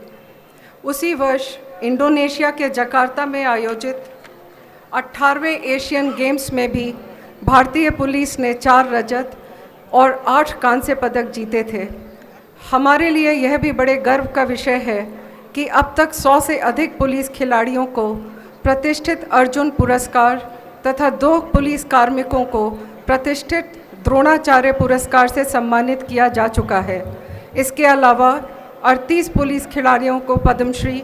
उसी वर्ष इंडोनेशिया के जकार्ता में आयोजित 18वें एशियन गेम्स में भी भारतीय पुलिस ने 4 रजत और 8 कांस्य पदक जीते थे। हमारे लिए यह भी बड़े गर्व का विषय है कि अब तक 100 से अधिक पुलिस खिलाड़ियों को प्रतिष्ठित अर्जुन पुरस्कार तथा 2 पुलिस कार्मिकों को प्रतिष्ठित द्रोणाचार्य पुरस्कार से सम्मानित किया जा चुका है। इसके अलावा 38 पुलिस खिलाड़ियों को पद्मश्री,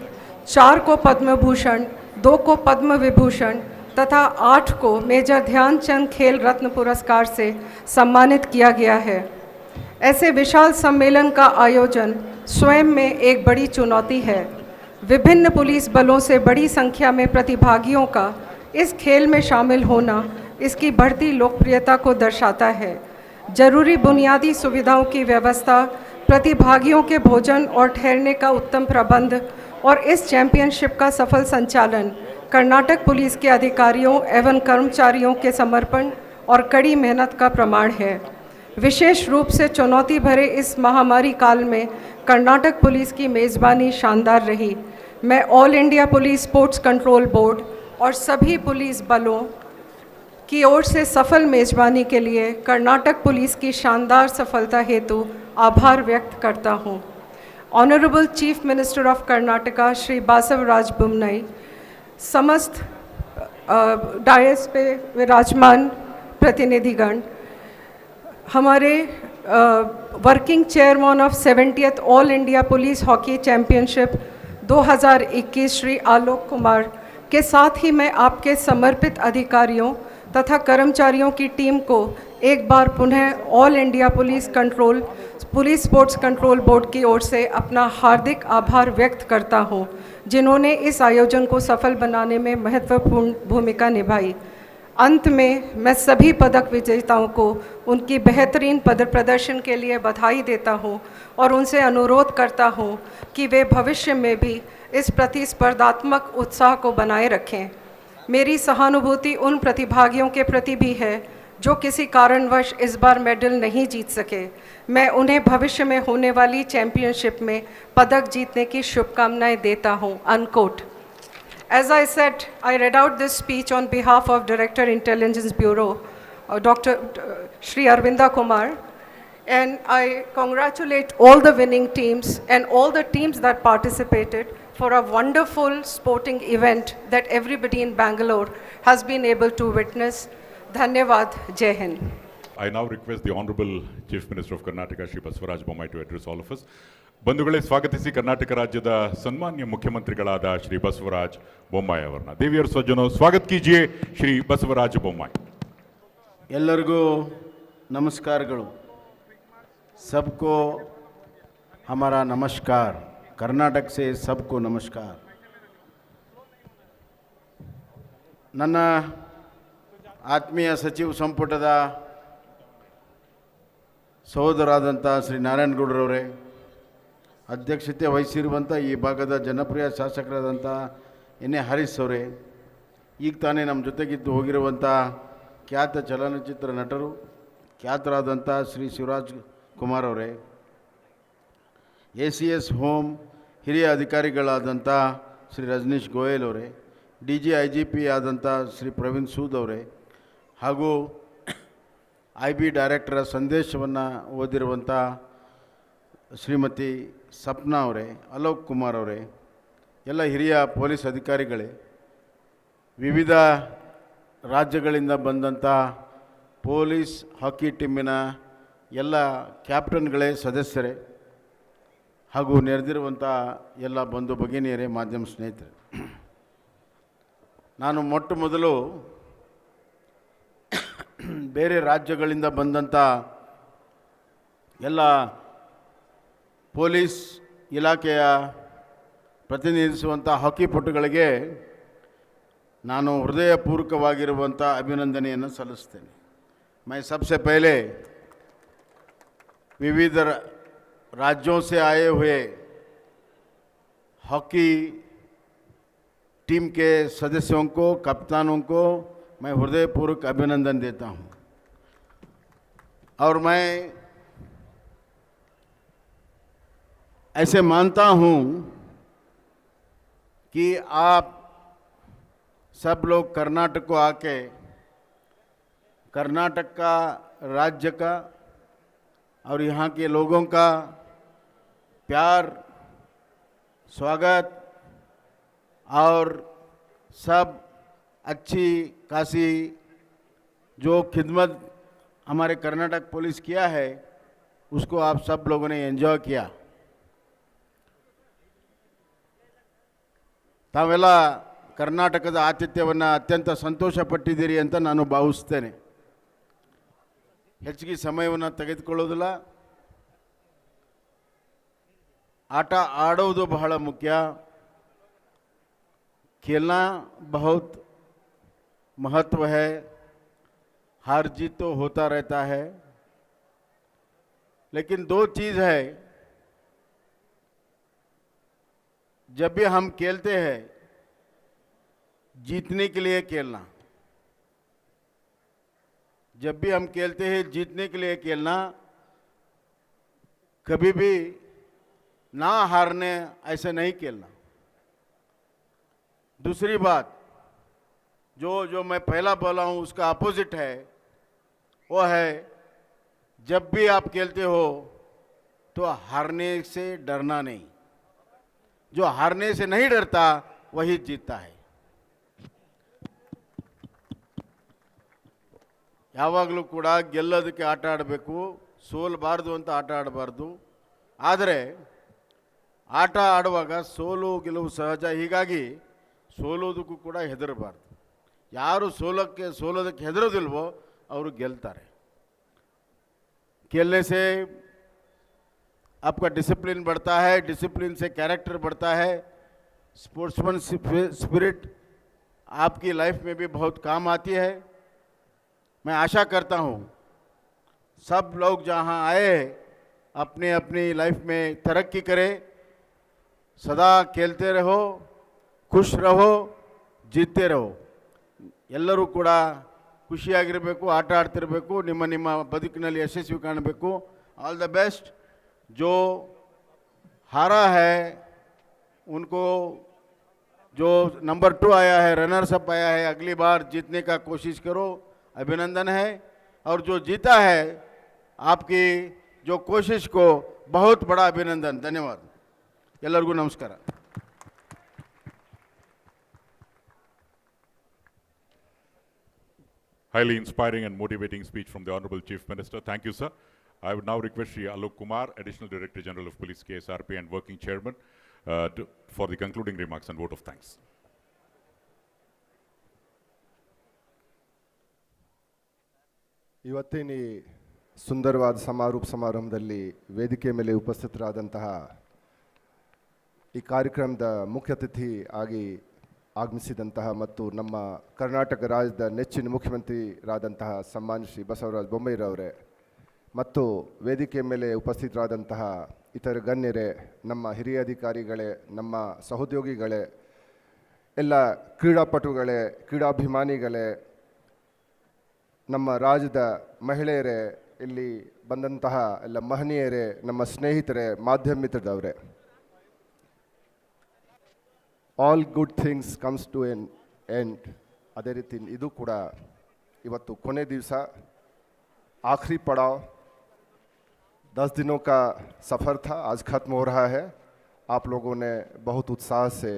4 को पद्म भूषण, 2 को पद्म विभूषण तथा 8 को मेजर ध्यानचंद खेल रत्न पुरस्कार से सम्मानित किया गया है। ऐसे विशाल सम्मेलन का आयोजन स्वयं में एक बड़ी चुनौती है। विभिन्न पुलिस बलों से बड़ी संख्या में प्रतिभागियों का इस खेल में शामिल होना इसकी बढ़ती लोकप्रियता को दर्शाता है। जरूरी बुनियादी सुविधाओं की व्यवस्था, प्रतिभागियों के भोजन और ठहरने का उत्तम प्रबंध और इस चैंपियनशिप का सफल संचालन कर्नाटक पुलिस के अधिकारियों एवं कर्मचारियों के समर्पण और कड़ी मेहनत का प्रमाण है। विशेष रूप से चुनौती भरे इस महामारी काल में कर्नाटक पुलिस की मेज़बानी शानदार रही। मैं all India police sports control board और सभी पुलिस बलों की ओर से सफल मेज़बानी के लिए कर्नाटक पुलिस की शानदार सफलता हेतु आभार व्यक्त करता हूँ। Honourable chief minister of Karnataka Shri Basavaraj Bommai, समस्त डायस पे विराजमान प्रतिनिधिगण, हमारे working chairman of 70th all India police hockey championship 2021 Shri Alok Kumar के साथ ही मैं आपके समर्पित अधिकारियों तथा कर्मचारियों की टीम को एक बार पुनः all India police sports control board की ओर से अपना हार्दिक आभार व्यक्त करता हूं, जिन्होंने इस आयोजन को सफल बनाने में महत्वपूर्ण भूमिका निभाई। अंत में मैं सभी पदक विजेताओं को उनकी बेहतरीन पदक प्रदर्शन के लिए बधाई देता हूं और उनसे अनुरोध करता हूं कि वे भविष्य में भी इस प्रतिस्पर्धात्मक उत्साह को बनाए रखें। मेरी सहानुभूति उन प्रतिभागियों के प्रति भी है जो किसी कारणवश इस बार मेडल नहीं जीत सके। मैं उन्हें भविष्य में होने वाली चैंपियनशिप में पदक जीतने की शुभकामनाएं देता हूं। Unquote. As I said, I read out this speech on behalf of Director Intelligence Bureau, Dr. Shri Arvinda Kumar, and I congratulate all the winning teams and all the teams that participated for a wonderful sporting event that everybody in Bangalore has been able to witness. Dhanyavad, Jai Hind. I now request the Honorable Chief Minister of Karnataka, Shri Basavaraj Bommai, to address all of us. ಬಂಧುಗಳೇ, ಸ್ವಾಗತಿಸಿ ಕರ್ನಾಟಕ ರಾಜ್ಯದ ಸನ್ಮಾನ್ಯ ಮುಖ್ಯಮಂತ್ರಿಗಳಾದ ಶ್ರೀ ಬಸವರಾಜ್ ಬೊಮ್ಮಾಯಿ ಅವರನ್ನ ದೇವಿಯರ ಸಜ್ಜನೋ ಸ್ವಾಗತ ಕೀಜಿಯೇ ಶ್ರೀ ಬಸವರಾಜ್ ಬೊಮ್ಮಾಯಿ. ಎಲ್ಲರಿಗೂ ನಮಸ್ಕಾರಗಳು. सबको हमारा नमस्कार. कर्नाटक से सबको नमस्कार. ನನ್ನ ಆತ್ಮೀಯ ಸಚಿವ ಸಂಪುಟದ ಸಹೋದರಾದಂಥ ಶ್ರೀ ನಾರಾಯಣಗೌಡರವರೇ, ಅಧ್ಯಕ್ಷತೆ ವಹಿಸಿರುವಂಥ ಈ ಭಾಗದ ಜನಪ್ರಿಯ ಶಾಸಕರಾದಂಥ ಎನ್ ಎ ಹರೀಶ್ ಅವರೇ, ಈಗ ತಾನೇ ನಮ್ಮ ಜೊತೆಗಿದ್ದು ಹೋಗಿರುವಂಥ ಖ್ಯಾತ ಚಲನಚಿತ್ರ ನಟರು ಖ್ಯಾತರಾದಂಥ ಶ್ರೀ ಶಿವರಾಜ್ ಕುಮಾರ್ ಅವರೇ, ACS ಹೋಮ್ ಹಿರಿಯ ಅಧಿಕಾರಿಗಳಾದಂಥ ಶ್ರೀ ರಜನೀಶ್ ಗೋಯಲ್ ಅವರೇ, DG-IGP ಆದಂಥ ಶ್ರೀ ಪ್ರವೀಣ್ ಸೂದ್ ಅವರೇ, ಹಾಗೂ IB ಡೈರೆಕ್ಟರ್ ಸಂದೇಶವನ್ನು ಓದಿರುವಂಥ ಶ್ರೀಮತಿ ಸಪ್ನಾ ಅವರೇ, ಅಲೋಕ್ ಕುಮಾರ್ ಅವರೇ, ಎಲ್ಲ ಹಿರಿಯ ಪೊಲೀಸ್ ಅಧಿಕಾರಿಗಳೇ, ವಿವಿಧ ರಾಜ್ಯಗಳಿಂದ ಬಂದಂಥ ಪೊಲೀಸ್ ಹಾಕಿ ಟೀಮಿನ ಎಲ್ಲ ಕ್ಯಾಪ್ಟನ್ಗಳೇ, ಸದಸ್ಯರೇ, ಹಾಗೂ ನೆರೆದಿರುವಂಥ ಎಲ್ಲ ಬಂಧು ಭಗಿನಿಯರೇ, ಮಾಧ್ಯಮ ಸ್ನೇಹಿತರೆ, ನಾನು ಮೊಟ್ಟ ಮೊದಲು ಬೇರೆ ರಾಜ್ಯಗಳಿಂದ ಬಂದಂಥ ಎಲ್ಲ ಪೊಲೀಸ್ ಇಲಾಖೆಯ ಪ್ರತಿನಿಧಿಸುವಂಥ ಹಾಕಿಪಟುಗಳಿಗೆ ನಾನು ಹೃದಯಪೂರ್ವಕವಾಗಿರುವಂಥ ಅಭಿನಂದನೆಯನ್ನು ಸಲ್ಲಿಸ್ತೇನೆ. मैं सबसे पहले विविध राज्यों से आए हुए हॉकी टीम के सदस्यों को, कप्तानों को मैं हृदयपूर्वक अभिनंदन देता हूं. और मैं ऐसे मानता हूं कि आप सब लोग कर्नाटक को आके कर्नाटक का, राज्य का और यहाँ के लोगों का प्यार, स्वागत और सब अच्छी खासी जो खिदमत हमारे कर्नाटक पुलिस किया है, उसको आप सब लोगों ने एंजॉय किया. ತಾವೆಲ್ಲ ಕರ್ನಾಟಕದ ಆತಿಥ್ಯವನ್ನು ಅತ್ಯಂತ ಸಂತೋಷಪಟ್ಟಿದ್ದೀರಿ ಅಂತ ನಾನು ಭಾವಿಸ್ತೇನೆ. ಹೆಚ್ಚಿಗೆ ಸಮಯವನ್ನು ತೆಗೆದುಕೊಳ್ಳೋದಿಲ್ಲ. ಆಟ ಆಡೋದು ಬಹಳ ಮುಖ್ಯ. खेलना बहुत महत्व है. हार जीत तो होता रहता है, लेकिन दो चीज़ है, जब भी हम खेलते हैं जीतने के लिए खेलना, जब भी हम खेलते हैं जीतने के लिए खेलना, कभी भी ना हारने ऐसे नहीं खेलना। दूसरी बात जो मैं पहला बोला हूँ उसका अपोजिट है, वो है जब भी आप खेलते हो तो हारने से डरना नहीं। जो हारने से नहीं डरता वही जीतता है। ಯಾವಾಗಲೂ ಕೂಡ ಗೆಲ್ಲೋದಕ್ಕೆ ಆಟ ಆಡಬೇಕು, ಸೋಲಬಾರ್ದು ಅಂತ ಆಟ ಆಡಬಾರ್ದು. ಆದರೆ ಆಟ ಆಡುವಾಗ ಸೋಲು ಗೆಲುವು ಸಹಜ, ಹೀಗಾಗಿ ಸೋಲೋದಕ್ಕೂ ಕೂಡ ಹೆದರಬಾರ್ದು. ಯಾರು ಸೋಲೋದಕ್ಕೆ ಹೆದರೋದಿಲ್ವೋ ಅವರು ಗೆಲ್ತಾರೆ. खेलने से आपका डिसिप्लिन बढ़ता है, डिसिप्लिन से कैरेक्टर बढ़ता है, स्पोर्ट्समैन स्पिरिट आपकी लाइफ में भी बहुत काम आती है. मैं आशा करता हूँ सब लोग जहाँ आए अपने अपनी लाइफ में तरक्की करें, सदा खेलते रहो, खुश रहो, जीतते रहो. ಎಲ್ಲರೂ ಕೂಡ ಖುಷಿಯಾಗಿರಬೇಕು, ಆಟ ಆಡ್ತಿರಬೇಕು, ನಿಮ್ಮ ನಿಮ್ಮ ಬದುಕಿನಲ್ಲಿ ಯಶಸ್ವಿ ಕಾಣಬೇಕು. All the best. जो हारा है उनको, जो नंबर 2 आया है, रनर्स अप आया है, अगली बार जीतने का कोशिश करो, अभिनंदन है. और जो जीता है आपकी जो कोशिश को बहुत बड़ा अभिनंदन. धन्यवाद. ಎಲ್ಲರಿಗೂ ನಮಸ್ಕಾರ. Highly inspiring and motivating speech from the Honorable Chief Minister. Thank you, sir. I would now request Shri Alok Kumar, Additional Director General of Police, KSRP, and Working Chairman, for the concluding remarks and vote of thanks. ಇವತ್ತಿನ ಈ ಸುಂದರವಾದ ಸಮಾರಂಭದಲ್ಲಿ ವೇದಿಕೆ ಮೇಲೆ ಉಪಸ್ಥಿತರಾದಂತಹ ಈ ಕಾರ್ಯಕ್ರಮದ ಮುಖ್ಯ ಅತಿಥಿ ಆಗಿ ಆಗಮಿಸಿದಂತಹ ಮತ್ತು ನಮ್ಮ ಕರ್ನಾಟಕ ರಾಜ್ಯದ ನೆಚ್ಚಿನ ಮುಖ್ಯಮಂತ್ರಿರಾದಂತಹ ಸನ್ಮಾನ್ಯ ಶ್ರೀ ಬಸವರಾಜ ಬೊಮ್ಮಾಯಿರವರೇ ಮತ್ತು ವೇದಿಕೆ ಮೇಲೆ ಉಪಸ್ಥಿತರಾದಂತಹ ಇತರ ಗಣ್ಯರೇ, ನಮ್ಮ ಹಿರಿಯ ಅಧಿಕಾರಿಗಳೇ, ನಮ್ಮ ಸಹೋದ್ಯೋಗಿಗಳೇ, ಎಲ್ಲ ಕ್ರೀಡಾಪಟುಗಳೇ, ಕ್ರೀಡಾಭಿಮಾನಿಗಳೇ, ನಮ್ಮ ರಾಜ್ಯದ ಮಹಿಳೆಯರೇ, ಇಲ್ಲಿ ಬಂದಂತಹ ಎಲ್ಲ ಮಹನೀಯರೇ, ನಮ್ಮ ಸ್ನೇಹಿತರೇ, ಮಾಧ್ಯಮ ಮಿತ್ರದವರೇ, all good things comes to an end. ಅದೇ ರೀತಿ ಇದು ಕೂಡ ಇವತ್ತು ಕೊನೆ ದಿವಸ, आखिरी पड़ाव. 10 दिनों का सफ़र था, आज ख़त्म हो रहा है. आप लोगों ने बहुत उत्साह से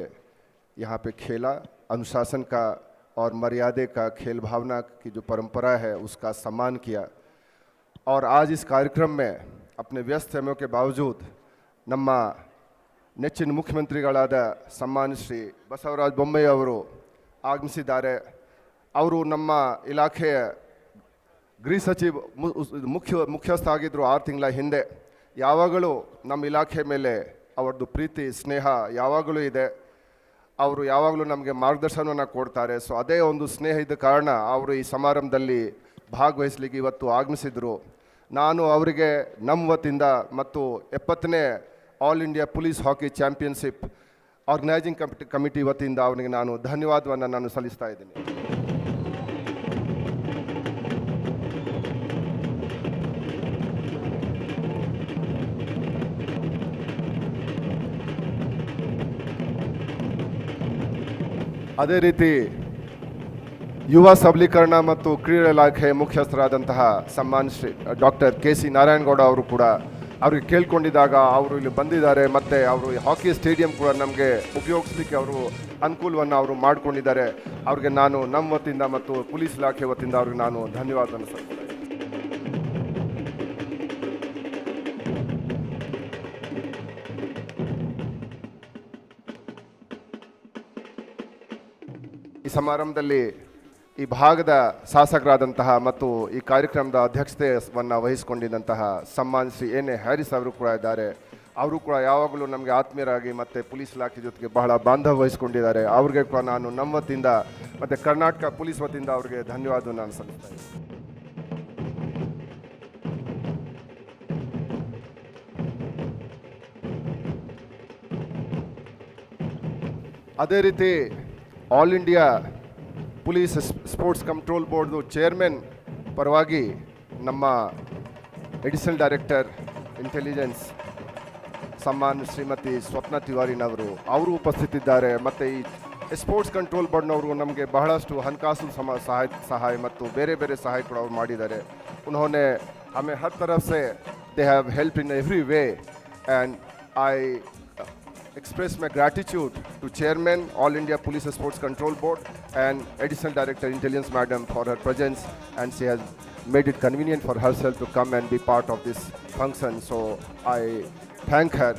यहाँ पे खेला, अनुशासन का और मर्यादे का, खेल भावना की जो परंपरा है उसका सम्मान किया. और आज इस कार्यक्रम में अपने व्यस्त समयों के बावजूद ನಮ್ಮ ನೆಚ್ಚಿನ ಮುಖ್ಯಮಂತ್ರಿಗಳಾದ ಸನ್ಮಾನ್ಯ ಶ್ರೀ ಬಸವರಾಜ ಬೊಮ್ಮಾಯಿ ಅವರು ಆಗಮಿಸಿದ್ದಾರೆ. ಅವರು ನಮ್ಮ ಇಲಾಖೆಯ ಗೃಹ ಸಚಿವ ಮುಖ್ಯಸ್ಥ ಆಗಿದ್ದರು 6 ತಿಂಗಳ ಹಿಂದೆ. ಯಾವಾಗಲೂ ನಮ್ಮ ಇಲಾಖೆ ಮೇಲೆ ಅವರದ್ದು ಪ್ರೀತಿ ಸ್ನೇಹ ಯಾವಾಗಲೂ ಇದೆ. ಅವರು ಯಾವಾಗಲೂ ನಮಗೆ ಮಾರ್ಗದರ್ಶನವನ್ನು ಕೊಡ್ತಾರೆ. ಸೊ ಅದೇ ಒಂದು ಸ್ನೇಹ ಇದ್ದ ಕಾರಣ ಅವರು ಈ ಸಮಾರಂಭದಲ್ಲಿ ಭಾಗವಹಿಸಲಿಕ್ಕೆ ಇವತ್ತು ಆಗಮಿಸಿದರು. ನಾನು ಅವರಿಗೆ ನಮ್ಮ ವತಿಯಿಂದ ಮತ್ತು 70ನೇ all India police hockey championship organising committee ವತಿಯಿಂದ ಅವನಿಗೆ ನಾನು ಧನ್ಯವಾದವನ್ನು ನಾನು ಸಲ್ಲಿಸ್ತಾ ಇದ್ದೀನಿ. ಅದೇ ರೀತಿ ಯುವ ಸಬಲೀಕರಣ ಮತ್ತು ಕ್ರೀಡಾ ಇಲಾಖೆ ಮುಖ್ಯಸ್ಥರಾದಂತಹ ಸನ್ಮಾನ್ಯ ಶ್ರೀ ಡಾಕ್ಟರ್ KC ನಾರಾಯಣಗೌಡ ಅವರು ಕೂಡ ಅವ್ರಿಗೆ ಕೇಳ್ಕೊಂಡಿದ್ದಾಗ ಅವರು ಇಲ್ಲಿ ಬಂದಿದ್ದಾರೆ. ಮತ್ತು ಅವರು ಹಾಕಿ ಸ್ಟೇಡಿಯಂ ಕೂಡ ನಮಗೆ ಉಪಯೋಗಿಸ್ಲಿಕ್ಕೆ ಅವರು ಅನುಕೂಲವನ್ನು ಅವರು ಮಾಡಿಕೊಂಡಿದ್ದಾರೆ. ಅವ್ರಿಗೆ ನಾನು ನಮ್ಮ ವತಿಯಿಂದ ಮತ್ತು ಪೊಲೀಸ್ ಇಲಾಖೆ ವತಿಯಿಂದ ಅವ್ರಿಗೆ ನಾನು ಧನ್ಯವಾದವನ್ನು ಸಲ್ಲಿಸ್ತಾ ಇದ್ದೀನಿ. ಈ ಸಮಾರಂಭದಲ್ಲಿ ಈ ಭಾಗದ ಶಾಸಕರಾದಂತಹ ಮತ್ತು ಈ ಕಾರ್ಯಕ್ರಮದ ಅಧ್ಯಕ್ಷತೆಯನ್ನು ವಹಿಸಿಕೊಂಡಿದ್ದಂತಹ ಸನ್ಮಾನ್ಯ ಶ್ರೀ ಎನ್ ಎ ಹ್ಯಾರಿಸ್ ಅವರು ಕೂಡ ಇದ್ದಾರೆ. ಅವರು ಕೂಡ ಯಾವಾಗಲೂ ನಮಗೆ ಆತ್ಮೀಯರಾಗಿ ಮತ್ತು ಪೊಲೀಸ್ ಇಲಾಖೆ ಜೊತೆಗೆ ಬಹಳ ಬಾಂಧವ್ಯ ವಹಿಸಿಕೊಂಡಿದ್ದಾರೆ. ಅವ್ರಿಗೆ ಕೂಡ ನಾನು ನಮ್ಮ ವತಿಯಿಂದ ಮತ್ತು ಕರ್ನಾಟಕ ಪೊಲೀಸ್ ವತಿಯಿಂದ ಅವರಿಗೆ ಧನ್ಯವಾದವನ್ನು ನಾನು ಸಲ್ಲಿಸ್ತಾ ಇದ್ದೀನಿ. ಅದೇ ರೀತಿ all India police sports control ಬೋರ್ಡ್ದು ಚೇರ್ಮನ್ ಪರವಾಗಿ ನಮ್ಮ ಎಡಿಷನಲ್ ಡೈರೆಕ್ಟರ್ ಇಂಟೆಲಿಜೆನ್ಸ್ ಸಮ್ಮಾನ್ ಶ್ರೀಮತಿ ಸ್ವಪ್ನ ತಿವಾರಿನವರು ಅವರು ಉಪಸ್ಥಿತಿದ್ದಾರೆ. ಮತ್ತು ಈ ಸ್ಪೋರ್ಟ್ಸ್ ಕಂಟ್ರೋಲ್ ಬೋರ್ಡ್ನವರು ನಮಗೆ ಬಹಳಷ್ಟು ಹಣಕಾಸು ಸಹಾಯ ಮತ್ತು ಬೇರೆ ಬೇರೆ ಸಹಾಯ ಕೂಡ ಅವರು ಮಾಡಿದ್ದಾರೆ. उन्होंने हमें हर तरफ से they have helped in every way, and I express my gratitude to Chairman All India Police Sports Control Board and Additional Director Intelligence Madam for her presence, and she has made it convenient for herself to come and be part of this function. So I thank her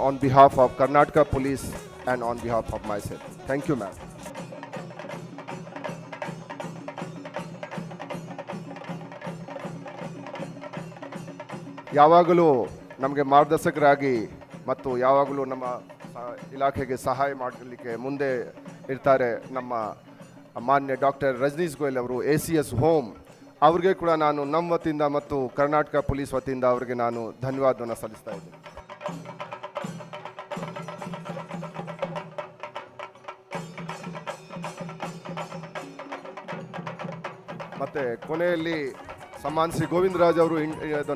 on behalf of Karnataka Police and on behalf of myself. Thank you, ma'am. ಯಾವಾಗಲೂ ನಮಗೆ ಮಾರ್ಗದರ್ಶಕರಾಗಿ ಮತ್ತು ಯಾವಾಗಲೂ ನಮ್ಮ ಇಲಾಖೆಗೆ ಸಹಾಯ ಮಾಡಲಿಕ್ಕೆ ಮುಂದೆ ಇರ್ತಾರೆ ನಮ್ಮ ಮಾನ್ಯ ಡಾಕ್ಟರ್ ರಜನೀಶ್ ಗೋಯಲ್ ಅವರು, ACS ಹೋಮ್. ಅವ್ರಿಗೆ ಕೂಡ ನಾನು ನಮ್ಮ ವತಿಯಿಂದ ಮತ್ತು ಕರ್ನಾಟಕ ಪೊಲೀಸ್ ವತಿಯಿಂದ ಅವರಿಗೆ ನಾನು ಧನ್ಯವಾದವನ್ನು ಸಲ್ಲಿಸ್ತಾ ಇದ್ದೀನಿ. ಮತ್ತು ಕೊನೆಯಲ್ಲಿ ಸಮ್ಮಾನ್ ಶ್ರೀ ಗೋವಿಂದರಾಜ್ ಅವರು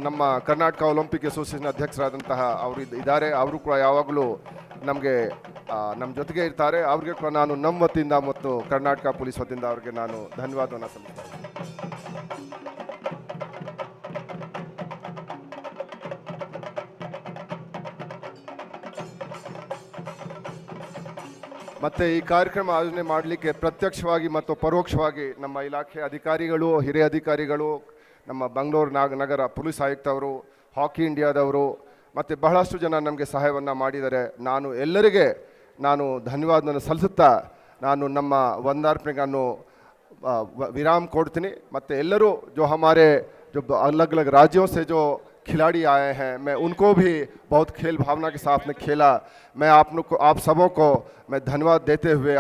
ನಮ್ಮ ಕರ್ನಾಟಕ ಒಲಿಂಪಿಕ್ ಅಸೋಸಿಯೇಷನ್ ಅಧ್ಯಕ್ಷರಾದಂತಹ ಅವರು ಇದ್ದಾರೆ. ಅವರು ಕೂಡ ಯಾವಾಗಲೂ ನಮಗೆ ನಮ್ಮ ಜೊತೆಗೆ ಇರ್ತಾರೆ. ಅವ್ರಿಗೆ ಕೂಡ ನಾನು ನಮ್ಮ ವತಿಯಿಂದ ಮತ್ತು ಕರ್ನಾಟಕ ಪೊಲೀಸ್ ವತಿಯಿಂದ ಅವರಿಗೆ ನಾನು ಧನ್ಯವಾದವನ್ನು ಸಲ್ಲಿಸ್ತೇನೆ. ಮತ್ತು ಈ ಕಾರ್ಯಕ್ರಮ ಆಯೋಜನೆ ಮಾಡಲಿಕ್ಕೆ ಪ್ರತ್ಯಕ್ಷವಾಗಿ ಮತ್ತು ಪರೋಕ್ಷವಾಗಿ ನಮ್ಮ ಇಲಾಖೆ ಅಧಿಕಾರಿಗಳು, ಹಿರಿಯ ಅಧಿಕಾರಿಗಳು, ನಮ್ಮ ಬೆಂಗಳೂರು ನಗರ ಪೊಲೀಸ್ ಆಯುಕ್ತವರು, ಹಾಕಿ ಇಂಡಿಯಾದವರು ಮತ್ತು ಬಹಳಷ್ಟು ಜನ ನಮಗೆ ಸಹಾಯವನ್ನು ಮಾಡಿದ್ದಾರೆ. ನಾನು ಎಲ್ಲರಿಗೆ ಧನ್ಯವಾದವನ್ನು ಸಲ್ಲಿಸುತ್ತಾ ನಾನು ನಮ್ಮ ವಂದಾರ್ಪಣೆಗೆ ನಾನು विराम ಕೊಡ್ತೀನಿ. ಮತ್ತು ಎಲ್ಲರೂ जो हमारे जो अलग अलग राज्यों से जो खिलाड़ी आए हैं, मैं उनको भी बहुत खेल भावना के साथ में खेला. मैं आप सबों को मैं धन्यवाद देते हुए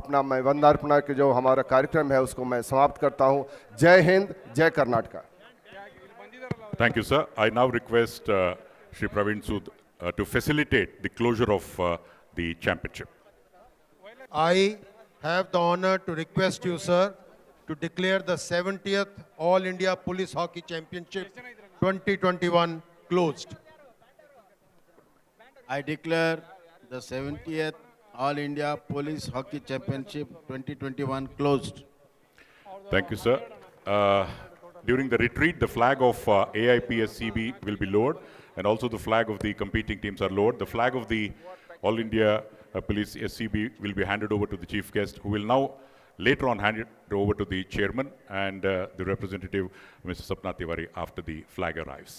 अपना मैं वंदार्पणा के जो हमारा कार्यक्रम है उसको मैं समाप्त करता हूँ. जय हिंद, जय Karnataka. Thank you, sir. I now request Shri Praveen Sood to facilitate the closure of the championship. I have the honor to request you, sir, to declare the 70th All India Police Hockey Championship 2021 closed. I declare the 70th All India Police Hockey Championship 2021 closed. Thank you, sir. During the retreat, the flag of AIPSCB will be lowered, and also the flag of the competing teams are lowered. The flag of the All India Police SCB will be handed over to the chief guest, who will now later on hand it over to the chairman and the representative, Mr. Sapna Tiwari, after the flag arrives.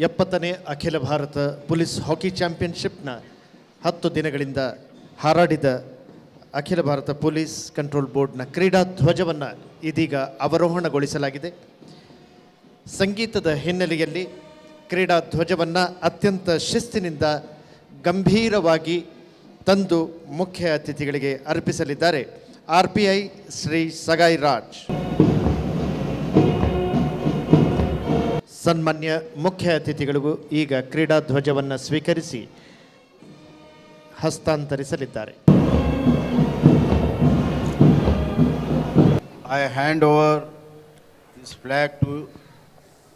ಎಪ್ಪತ್ತನೇ ಅಖಿಲ Bharat police ಹಾಕಿ ಚಾಂಪಿಯನ್ಶಿಪ್ನ 10 ದಿನಗಳಿಂದ ಹಾರಾಡಿದ ಅಖಿಲ Bharat police control ಬೋರ್ಡ್ನ ಕ್ರೀಡಾ ಧ್ವಜವನ್ನು ಇದೀಗ ಅವರೋಹಣಗೊಳಿಸಲಾಗಿದೆ. ಸಂಗೀತದ ಹಿನ್ನೆಲೆಯಲ್ಲಿ ಕ್ರೀಡಾ ಧ್ವಜವನ್ನು ಅತ್ಯಂತ ಶಿಸ್ತಿನಿಂದ ಗಂಭೀರವಾಗಿ ತಂದು ಮುಖ್ಯ ಅತಿಥಿಗಳಿಗೆ ಅರ್ಪಿಸಲಿದ್ದಾರೆ RPI ಶ್ರೀ ಸಗಾಯಿ ರಾಜ್. ಸನ್ಮಾನ್ಯ ಮುಖ್ಯ ಅತಿಥಿಗಳಿಗೂ ಈಗ ಕ್ರೀಡಾ ಧ್ವಜವನ್ನು ಸ್ವೀಕರಿಸಿ ಹಸ್ತಾಂತರಿಸಲಿದ್ದಾರೆ. I hand over this flag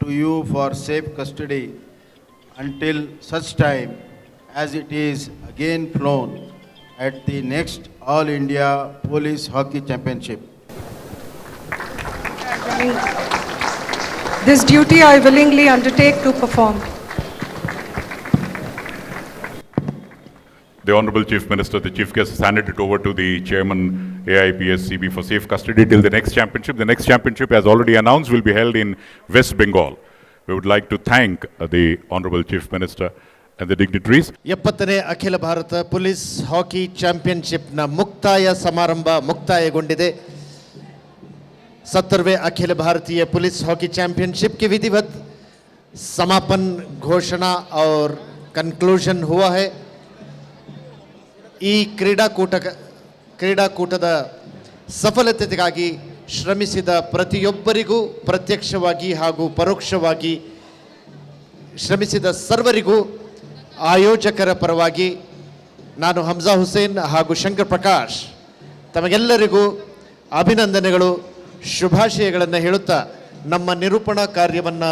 to you for safe custody until such time as it is again flown at the next All India Police Hockey Championship. This duty I willingly undertake to perform. the Honorable Chief Minister, the Chief Guest, has handed it over to the Chairman AIPSCB for safe custody till the next championship. The next championship, as already announced, will be held in West Bengal. We would like to thank the Honorable Chief Minister and the dignitaries. 70ನೇ ಅಖಿಲ Bharat police ಹಾಕಿ ಚಾಂಪಿಯನ್ಶಿಪ್ನ ಮುಕ್ತಾಯ ಸಮಾರಂಭ ಮುಕ್ತಾಯಗೊಂಡಿದೆ. 70वें Akhil Bharatiya police hockey championship की विधिवत समापन घोषणा और conclusion हुआ है. ಈ ಕ್ರೀಡಾಕೂಟದ ಸಫಲತೆಗಾಗಿ ಶ್ರಮಿಸಿದ ಪ್ರತಿಯೊಬ್ಬರಿಗೂ ಪ್ರತ್ಯಕ್ಷವಾಗಿ ಹಾಗೂ ಪರೋಕ್ಷವಾಗಿ ಶ್ರಮಿಸಿದ ಸರ್ವರಿಗೂ ಆಯೋಜಕರ ಪರವಾಗಿ ನಾನು ಹಮ್ಜಾ ಹುಸೇನ್ ಹಾಗೂ ಶಂಕರ್ ಪ್ರಕಾಶ್ ತಮಗೆಲ್ಲರಿಗೂ ಅಭಿನಂದನೆಗಳು, ಶುಭಾಶಯಗಳನ್ನು ಹೇಳುತ್ತಾ ನಮ್ಮ ನಿರೂಪಣಾ ಕಾರ್ಯವನ್ನು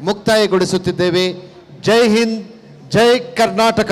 ಮುಕ್ತಾಯಗೊಳಿಸುತ್ತಿದ್ದೇವೆ. ಜೈ ಹಿಂದ್, ಜೈ ಕರ್ನಾಟಕ.